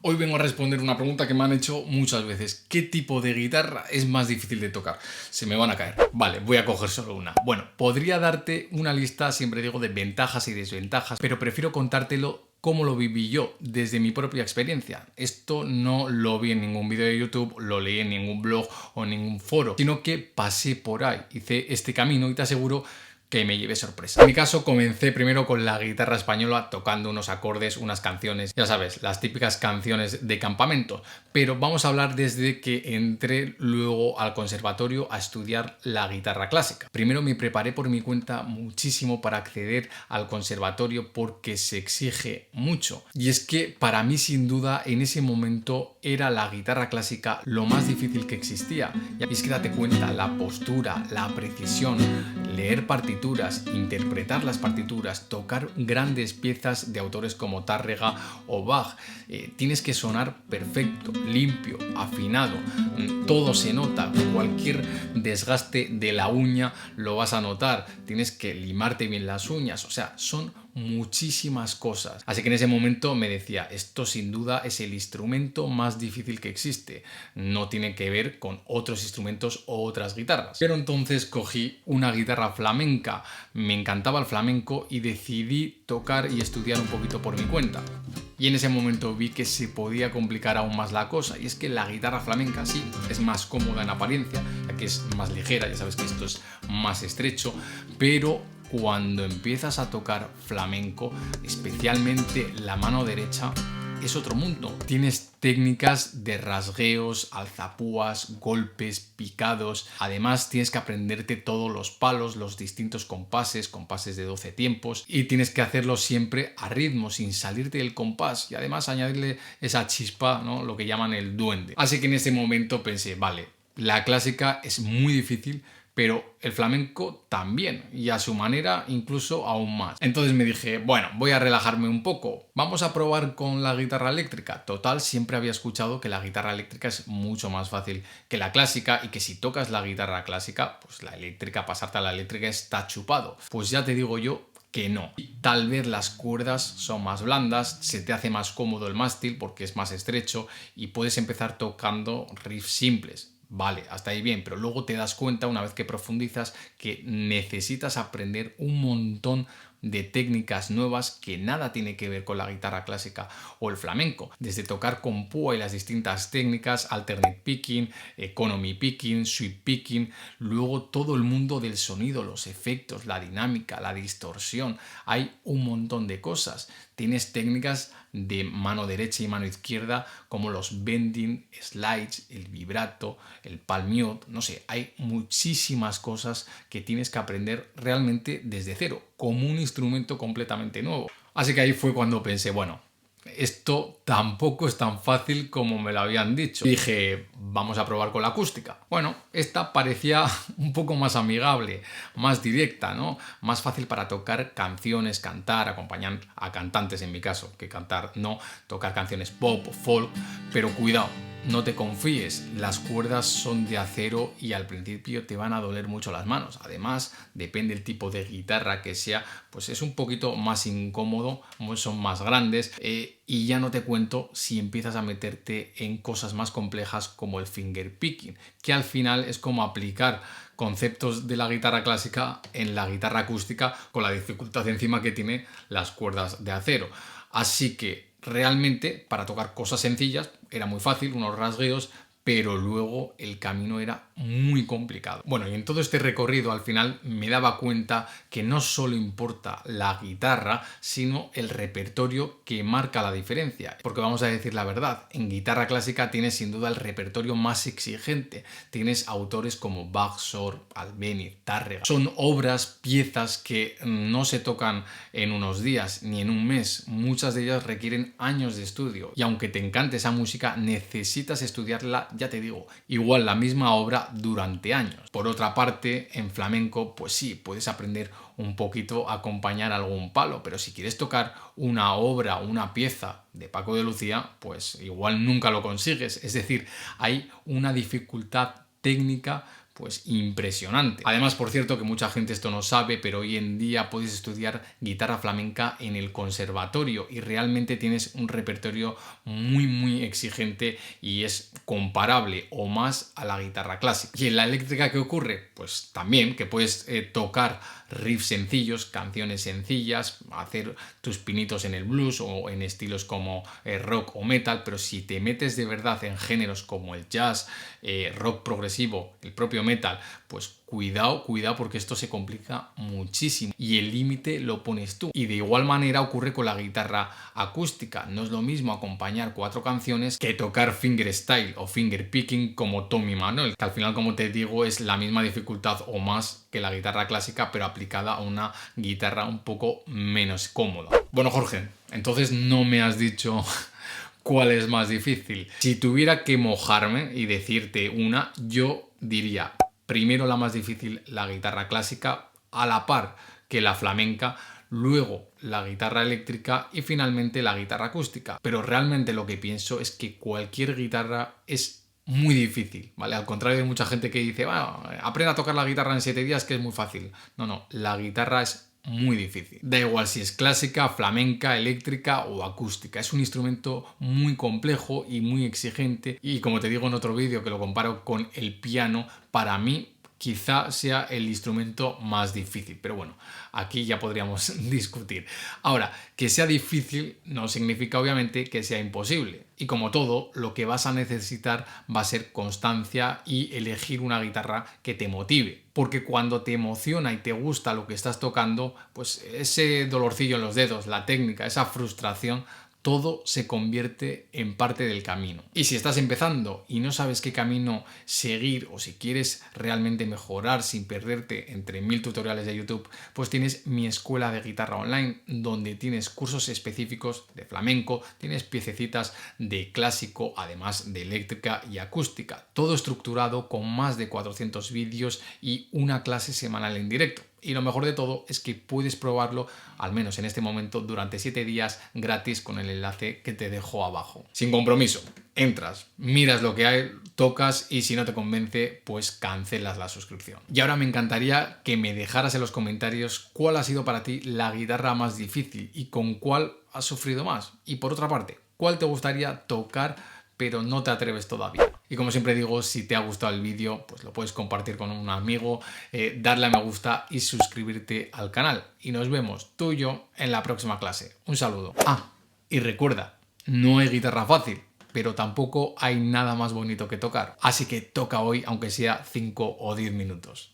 Hoy vengo a responder una pregunta que me han hecho muchas veces. ¿Qué tipo de guitarra es más difícil de tocar? Se me van a caer. Vale, voy a coger solo una. Bueno, podría darte una lista, siempre digo, de ventajas y desventajas, pero prefiero contártelo cómo lo viví yo, desde mi propia experiencia. Esto no lo vi en ningún vídeo de YouTube, lo leí en ningún blog o en ningún foro, sino que pasé por ahí, hice este camino y te aseguro que me llevé sorpresa. En mi caso comencé primero con la guitarra española tocando unos acordes, unas canciones, ya sabes, las típicas canciones de campamento, pero vamos a hablar desde que entré luego al conservatorio a estudiar la guitarra clásica. Primero me preparé por mi cuenta muchísimo para acceder al conservatorio porque se exige mucho. Y es que para mí sin duda en ese momento era la guitarra clásica lo más difícil que existía. Y es que date cuenta, la postura, la precisión, leer partituras, interpretar las partituras, tocar grandes piezas de autores como Tárrega o Bach. Tienes que sonar perfecto, limpio, afinado. Todo se nota. Cualquier desgaste de la uña lo vas a notar. Tienes que limarte bien las uñas. O sea, son muchísimas cosas. Así que en ese momento me decía, esto sin duda es el instrumento más difícil que existe. No tiene que ver con otros instrumentos o otras guitarras. Pero entonces cogí una guitarra flamenca. Me encantaba el flamenco y decidí tocar y estudiar un poquito por mi cuenta. Y en ese momento vi que se podía complicar aún más la cosa, y es que la guitarra flamenca sí es más cómoda en apariencia, ya que es más ligera, ya sabes que esto es más estrecho, pero cuando empiezas a tocar flamenco, especialmente la mano derecha, es otro mundo. Tienes técnicas de rasgueos, alzapúas, golpes, picados. Además, tienes que aprenderte todos los palos, los distintos compases de 12 tiempos, y tienes que hacerlo siempre a ritmo, sin salirte del compás, y además añadirle esa chispa, ¿no? Lo que llaman el duende. Así que en ese momento pensé, vale, la clásica es muy difícil, pero el flamenco también, y a su manera incluso aún más. Entonces me dije, bueno, voy a relajarme un poco, vamos a probar con la guitarra eléctrica. Total, siempre había escuchado que la guitarra eléctrica es mucho más fácil que la clásica y que si tocas la guitarra clásica, pues la eléctrica, pasarte a la eléctrica está chupado. Pues ya te digo yo que no. Tal vez las cuerdas son más blandas, se te hace más cómodo el mástil porque es más estrecho y puedes empezar tocando riffs simples. Vale, hasta ahí bien, pero luego te das cuenta, una vez que profundizas, que necesitas aprender un montón de técnicas nuevas que nada tiene que ver con la guitarra clásica o el flamenco. Desde tocar con púa y las distintas técnicas, alternate picking, economy picking, sweep picking, luego todo el mundo del sonido, los efectos, la dinámica, la distorsión. Hay un montón de cosas. Tienes técnicas de mano derecha y mano izquierda como los bending, slides, el vibrato, el palm mute, no sé, hay muchísimas cosas que tienes que aprender realmente desde cero, como un instrumento completamente nuevo. Así que ahí fue cuando pensé, bueno, esto tampoco es tan fácil como me lo habían dicho. Dije, vamos a probar con la acústica. Bueno, esta parecía un poco más amigable, más directa, ¿no? Más fácil para tocar canciones, cantar, acompañar a cantantes en mi caso, que cantar no, tocar canciones pop o folk, pero cuidado. No te confíes, las cuerdas son de acero y al principio te van a doler mucho las manos. Además, depende del tipo de guitarra que sea, pues es un poquito más incómodo, son más grandes, y ya no te cuento si empiezas a meterte en cosas más complejas como el finger picking, que al final es como aplicar conceptos de la guitarra clásica en la guitarra acústica con la dificultad encima que tiene las cuerdas de acero. Así que realmente para tocar cosas sencillas era muy fácil, unos rasgueos, pero luego el camino era muy complicado. Bueno, y en todo este recorrido al final me daba cuenta que no solo importa la guitarra, sino el repertorio que marca la diferencia. Porque vamos a decir la verdad, en guitarra clásica tienes sin duda el repertorio más exigente. Tienes autores como Bach, Sor, Albéniz, Tárrega. Son obras, piezas que no se tocan en unos días ni en un mes. Muchas de ellas requieren años de estudio. Y aunque te encante esa música, necesitas estudiarla, ya te digo, igual la misma obra durante años. Por otra parte, en flamenco, pues sí, puedes aprender un poquito a acompañar algún palo, pero si quieres tocar una obra, una pieza de Paco de Lucía, pues igual nunca lo consigues. Es decir, hay una dificultad técnica pues impresionante. Además, por cierto, que mucha gente esto no sabe, pero hoy en día puedes estudiar guitarra flamenca en el conservatorio y realmente tienes un repertorio muy muy exigente y es comparable o más a la guitarra clásica. ¿Y en la eléctrica qué ocurre? Pues también que puedes tocar riffs sencillos, canciones sencillas, hacer tus pinitos en el blues o en estilos como rock o metal, pero si te metes de verdad en géneros como el jazz, rock progresivo, el propio metal, pues cuidado porque esto se complica muchísimo y el límite lo pones tú. Y de igual manera ocurre con la guitarra acústica. No es lo mismo acompañar 4 canciones que tocar fingerstyle o finger picking como Tommy Manuel, que al final, como te digo, es la misma dificultad o más que la guitarra clásica, pero aplicada a una guitarra un poco menos cómoda. Bueno, Jorge, entonces no me has dicho cuál es más difícil. Si tuviera que mojarme y decirte una, yo diría primero la más difícil, la guitarra clásica, a la par que la flamenca, luego la guitarra eléctrica y finalmente la guitarra acústica. Pero realmente lo que pienso es que cualquier guitarra es muy difícil, ¿vale? Al contrario de mucha gente que dice, bueno, aprende a tocar la guitarra en 7 días que es muy fácil. No, la guitarra es muy difícil. Da igual si es clásica, flamenca, eléctrica o acústica. Es un instrumento muy complejo y muy exigente y como te digo en otro vídeo que lo comparo con el piano, para mí quizá sea el instrumento más difícil, pero bueno, aquí ya podríamos discutir. Ahora, que sea difícil no significa obviamente que sea imposible. Y como todo, lo que vas a necesitar va a ser constancia y elegir una guitarra que te motive. Porque cuando te emociona y te gusta lo que estás tocando, pues ese dolorcillo en los dedos, la técnica, esa frustración, todo se convierte en parte del camino. Y si estás empezando y no sabes qué camino seguir o si quieres realmente mejorar sin perderte entre 1000 tutoriales de YouTube, pues tienes mi escuela de guitarra online donde tienes cursos específicos de flamenco, tienes piececitas de clásico, además de eléctrica y acústica. Todo estructurado con más de 400 vídeos y una clase semanal en directo. Y lo mejor de todo es que puedes probarlo, al menos en este momento, durante 7 días gratis con el enlace que te dejo abajo. Sin compromiso. Entras, miras lo que hay, tocas y si no te convence, pues cancelas la suscripción. Y ahora me encantaría que me dejaras en los comentarios cuál ha sido para ti la guitarra más difícil y con cuál has sufrido más. Y por otra parte, ¿cuál te gustaría tocar pero no te atreves todavía? Y como siempre digo, si te ha gustado el vídeo, pues lo puedes compartir con un amigo, darle a me gusta y suscribirte al canal. Y nos vemos tú y yo en la próxima clase. Un saludo. Ah, y recuerda, no hay guitarra fácil, pero tampoco hay nada más bonito que tocar. Así que toca hoy, aunque sea 5 o 10 minutos.